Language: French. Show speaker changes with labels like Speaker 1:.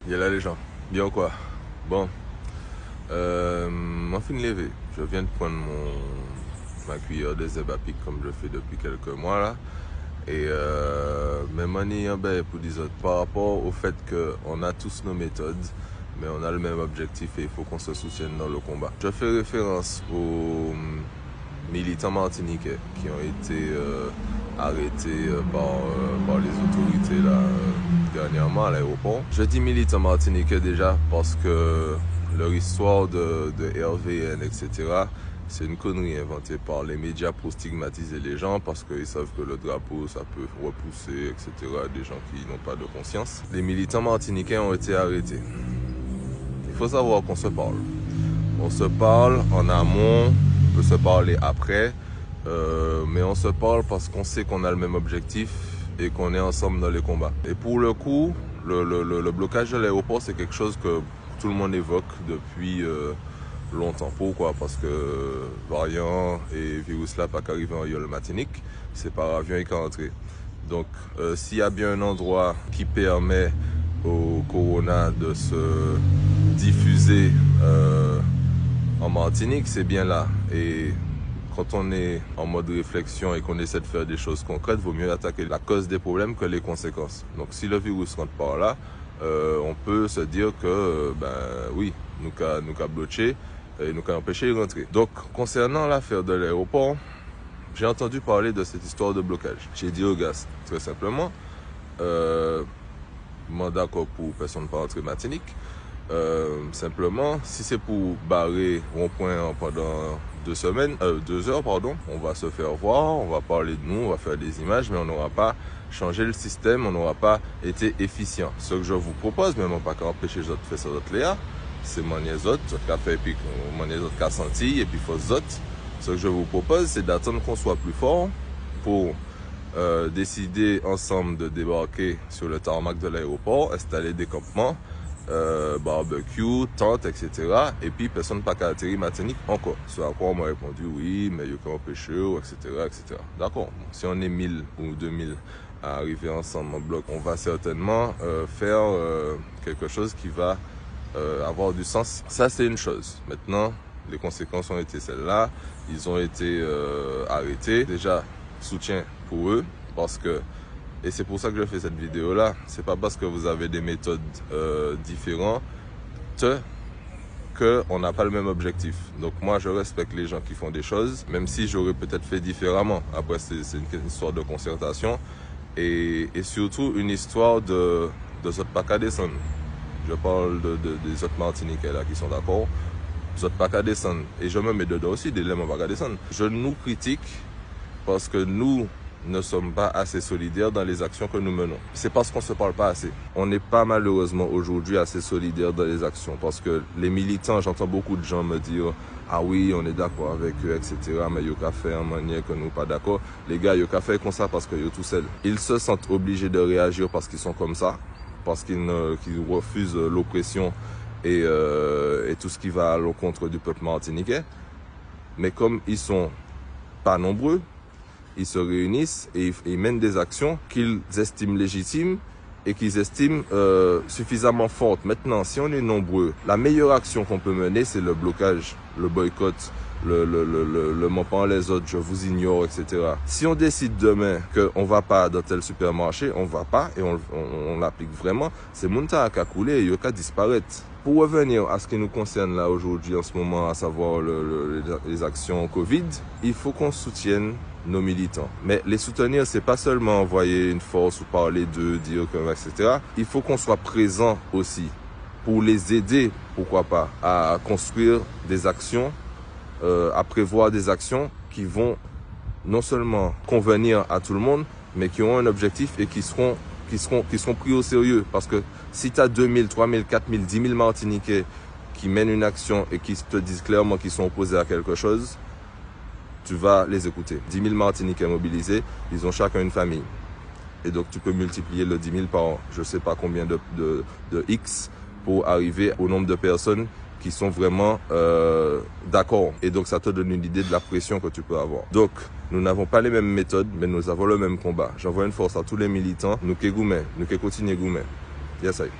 Speaker 1: Il y a là les gens. Bien ou quoi? Bon. Moi, fin de lever. Je viens de prendre ma cuillère de zèbre à pic comme je fais depuis quelques mois là. Et même en ben, pour dire par rapport au fait qu'on a tous nos méthodes, mais on a le même objectif et il faut qu'on se soutienne dans le combat. Je fais référence aux militants martiniquais qui ont été arrêtés par les autorités là, dernièrement à l'aéroport. Je dis militants martiniquais déjà parce que leur histoire de RVN, etc., c'est une connerie inventée par les médias pour stigmatiser les gens parce qu'ils savent que le drapeau, ça peut repousser, etc., des gens qui n'ont pas de conscience. Les militants martiniquais ont été arrêtés. Il faut savoir qu'on se parle. On se parle en amont, on peut se parler après, mais on se parle parce qu'on sait qu'on a le même objectif et qu'on est ensemble dans les combats. Et pour le coup, le blocage de l'aéroport, c'est quelque chose que tout le monde évoque depuis longtemps. Pourquoi? Parce que variant et virus là pas qu'arriver en Yole Martinique, c'est par avion et qu'à entrer. Donc s'il y a bien un endroit qui permet au corona de se diffuser en Martinique, c'est bien là. Et quand on est en mode réflexion et qu'on essaie de faire des choses concrètes, il vaut mieux attaquer la cause des problèmes que les conséquences. Donc si le virus rentre par là, on peut se dire que, oui, nous qu'a bloqué et nous qu'a empêché de rentrer. Donc, concernant l'affaire de l'aéroport, j'ai entendu parler de cette histoire de blocage. J'ai dit au gars, très simplement, moi d'accord pour personne pas rentrer Martinique. Simplement, si c'est pour barrer rond-point pendant 2 heures, pardon, on va se faire voir, on va parler de nous, on va faire des images, mais on n'aura pas changé le système, on n'aura pas été efficient. Ce que je vous propose, même pas qu'à empêcher les autres de faire ça d'autres Léa, c'est mon autres qui a fait, puis mon autres qui a senti, et puis faut autres. Ce que je vous propose, c'est d'attendre qu'on soit plus fort pour décider ensemble de débarquer sur le tarmac de l'aéroport, installer des campements, barbecue, tente, etc. Et puis personne n'a pas atterri Martinique encore. Ce à quoi on m'a répondu oui, mais il y a qu'un pêcheur, etc. etc. D'accord. Si on est 1000 ou 2000 à arriver ensemble en bloc, on va certainement faire quelque chose qui va avoir du sens. Ça, c'est une chose. Maintenant, les conséquences ont été celles-là. Ils ont été arrêtés. Déjà, soutien pour eux parce que, et c'est pour ça que je fais cette vidéo là, c'est pas parce que vous avez des méthodes différentes qu'on n'a pas le même objectif. Donc moi je respecte les gens qui font des choses, même si j'aurais peut-être fait différemment. Après c'est une histoire de concertation et surtout une histoire de autres pas qu'à descendre. Je parle des autres Martiniquais là qui sont d'accord, des autres pas qu'à descendre. Et je me mets dedans aussi, des lemons pas qu'à descendre. Je nous critique parce que nous ne sommes pas assez solidaires dans les actions que nous menons. C'est parce qu'on ne se parle pas assez. On n'est pas malheureusement aujourd'hui assez solidaires dans les actions parce que les militants, j'entends beaucoup de gens me dire « Ah oui, on est d'accord avec eux, etc. Mais il y a fait en manière que nous pas d'accord. » Les gars, il y a fait comme ça parce qu'ils sont tout seuls. Ils se sentent obligés de réagir parce qu'ils sont comme ça, parce qu'ils refusent l'oppression et tout ce qui va à l'encontre du peuple martiniquais. Mais comme ils sont pas nombreux, ils se réunissent et ils mènent des actions qu'ils estiment légitimes et qu'ils estiment suffisamment fortes. Maintenant, si on est nombreux, la meilleure action qu'on peut mener, c'est le blocage, le boycott, le m'en parle les autres, je vous ignore, etc. Si on décide demain qu'on va pas dans tel supermarché, on va pas et on l'applique vraiment, c'est Mounta à couler et Yoka disparaître. Pour revenir à ce qui nous concerne là aujourd'hui en ce moment, à savoir les actions Covid, il faut qu'on soutienne nos militants. Mais les soutenir, c'est pas seulement envoyer une force ou parler d'eux, dire que, etc. Il faut qu'on soit présent aussi pour les aider, pourquoi pas, à construire des actions, à prévoir des actions qui vont non seulement convenir à tout le monde, mais qui ont un objectif et qui seront pris au sérieux. Parce que si tu as 2000, 3000, 4000, 10 000 Martiniquais qui mènent une action et qui te disent clairement qu'ils sont opposés à quelque chose, tu vas les écouter. 10 000 Martiniquais mobilisés, ils ont chacun une famille. Et donc tu peux multiplier le 10 000 par je ne sais pas combien de X pour arriver au nombre de personnes qui sont vraiment d'accord. Et donc ça te donne une idée de la pression que tu peux avoir. Donc nous n'avons pas les mêmes méthodes, mais nous avons le même combat. J'envoie une force à tous les militants. Nous qui goumets, nous qui continuons goumets. Yes, I.